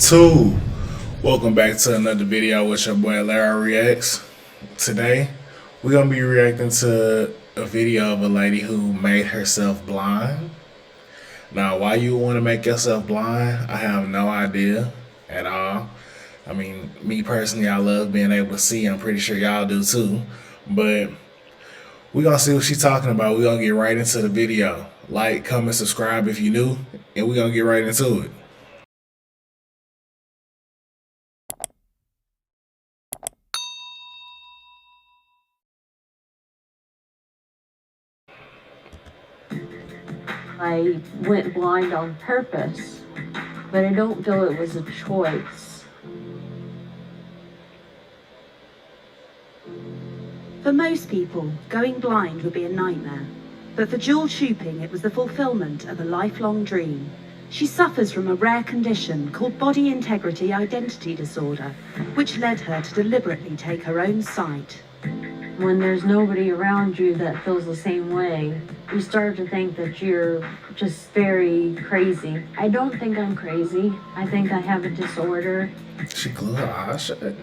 YouTube, welcome back to another video with your boy LarroReacts. Today we're gonna be reacting to a video of a lady who made herself blind. Now, why you want to make yourself blind, I have no idea at all. I mean, me personally, I love being able to see. I'm pretty sure y'all do too. But we're gonna see what she's talking about. We're gonna get right into the video. Like, comment, subscribe if you're new, and we're gonna get right into it. I went blind on purpose, but I don't feel it was a choice. For most people, going blind would be a nightmare. But for Jewel Shooping, it was the fulfillment of a lifelong dream. She suffers from a rare condition called body integrity identity disorder, which led her to deliberately take her own sight. When there's nobody around you that feels the same way, you start to think that you're just very crazy. I don't think I'm crazy. I think I have a disorder. She glued her eyes shut.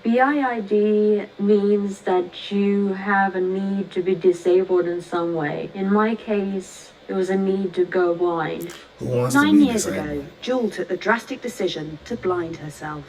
BID means that you have a need to be disabled in some way. In my case, it was a need to go blind. Who wants 9 to be years disabled? ago, Jewel took the drastic decision to blind herself,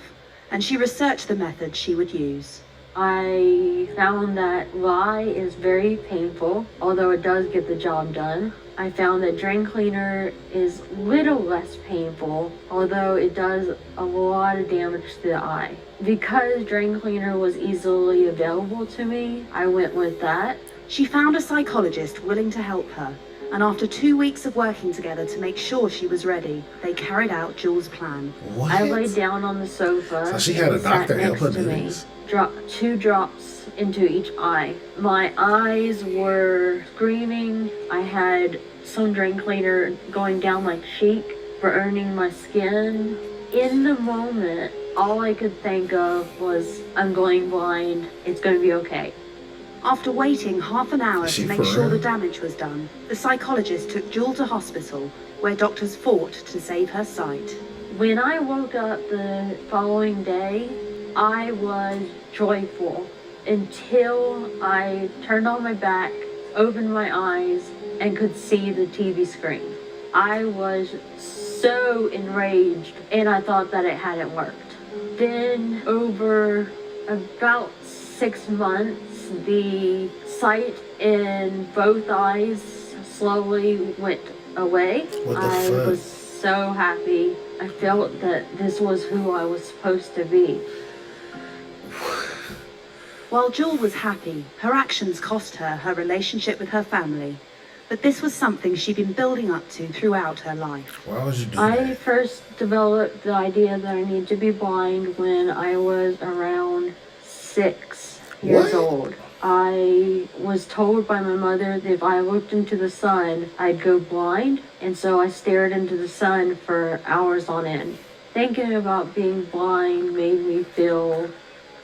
and she researched the method she would use. I found that lye is very painful, although it does get the job done. I found that drain cleaner is little less painful, although it does a lot of damage to the eye. Because drain cleaner was easily available to me, I went with that. She found a psychologist willing to help her, and after 2 weeks of working together to make sure she was ready, they carried out Jewel's plan. What? I laid down on the sofa. So she had a and sat doctor help her next do to me. this. Dropped 2 drops into each eye. My eyes were screaming. I had some drain cleaner going down my cheek, burning my skin. In the moment, all I could think of was, I'm going blind. It's going to be okay. After waiting half an hour Is she to make for sure real? the damage was done, the psychologist took Jewel to hospital, where doctors fought to save her sight. When I woke up the following day, I was joyful until I turned on my back, opened my eyes, and could see the TV screen. I was so enraged, and I thought that it hadn't worked. Then over about 6 months, the sight in both eyes slowly went away. What the I fuck? was so happy. I felt that this was who I was supposed to be. While Jewel was happy, her actions cost her her relationship with her family. But this was something she'd been building up to throughout her life. Why would you do I that? first developed the idea that I need to be blind when I was around 6 years What? old. I was told by my mother that if I looked into the sun, I'd go blind, and so I stared into the sun for hours on end. Thinking about being blind made me feel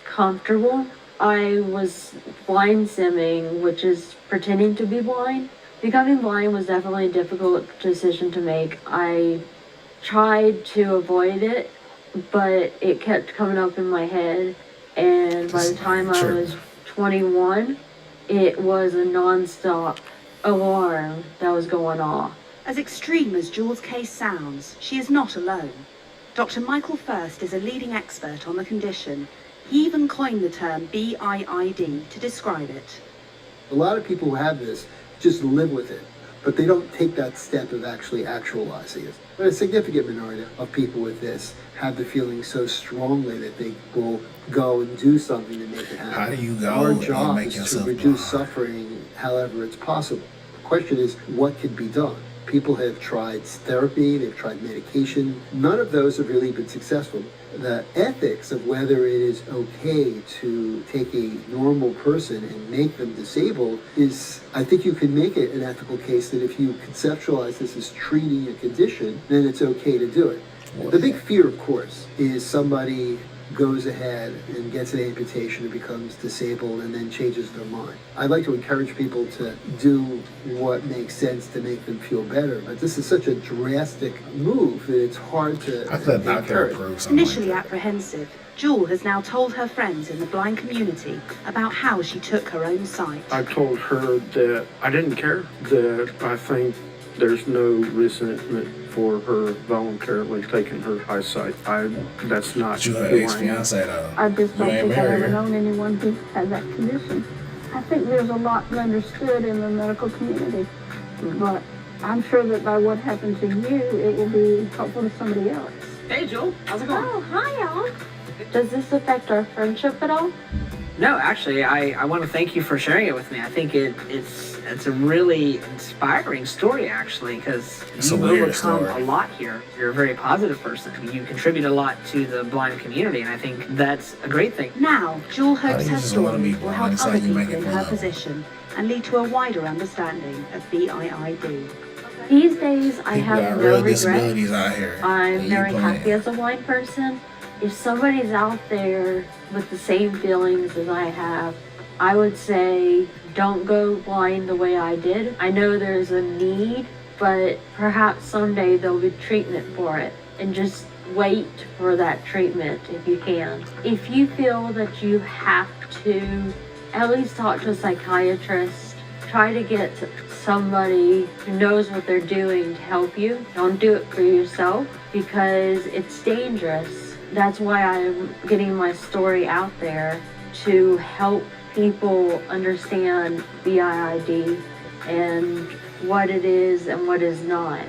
comfortable. I was blind simming, which is pretending to be blind. Becoming blind was definitely a difficult decision to make. I tried to avoid it, but it kept coming up in my head, and by the time I was 21, it was a non-stop alarm that was going off. As extreme as Jewel's case sounds, she is not alone. Dr. Michael First is a leading expert on the condition. He even coined the term BIID to describe it. A lot of people who have this just live with it, but they don't take that step of actually actualizing it. But a significant minority of people with this have the feeling so strongly that they will go and do something to make it happen. How do you go Our and job make is yourself to reduce blind? suffering however it's possible. The question is, what can be done? People have tried therapy, they've tried medication. None of those have really been successful. The ethics of whether it is okay to take a normal person and make them disabled is, I think you can make it an ethical case that if you conceptualize this as treating a condition, then it's okay to do it. The big fear, of course, is somebody goes ahead and gets an amputation and becomes disabled and then changes their mind. I'd like to encourage people to do what makes sense to make them feel better, but this is such a drastic move that it's hard to I thought doctor encourage. approved something Initially like that. apprehensive, Jewel has now told her friends in the blind community about how she took her own sight. I told her that I didn't care, that I think there's no resentment for her voluntarily taking her eyesight. That's not But you her who I am. ex-fiance though. I just You don't ain't think I've married ever her. known anyone who had that condition. I think there's a lot understood in the medical community, but I'm sure that by what happened to you, it will be helpful to somebody else. Hey, Joel. How's it going? Oh, hi, y'all. Does this affect our friendship at all? No, actually, I want to thank you for sharing it with me. I think it's a really inspiring story, actually, because It's a you've weird overcome story. a lot here. You're a very positive person. You contribute a lot to the blind community, and I think that's a great thing. Now, Jewel I hopes think her you just wanna story be will blind. help It's other like you people make it in fun her of. position and lead to a wider understanding of BIID. These days, I People have got no real regrets. disabilities out here. I'm and you very playing. happy as a blind person. If somebody's out there with the same feelings as I have, I would say don't go blind the way I did. I know there's a need, but perhaps someday there'll be treatment for it. And just wait for that treatment if you can. If you feel that you have to, at least talk to a psychiatrist. Try to get somebody who knows what they're doing to help you. Don't do it for yourself because it's dangerous. That's why I'm getting my story out there to help people understand BIID and what it is and what is not.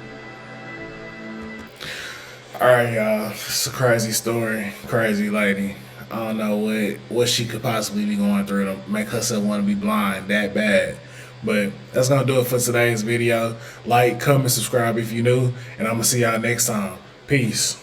Alright, y'all. It's a crazy story. Crazy lady. I don't know what she could possibly be going through to make herself want to be blind that bad. But that's going to do it for today's video. Like, comment, subscribe if you're new. And I'm going to see y'all next time. Peace.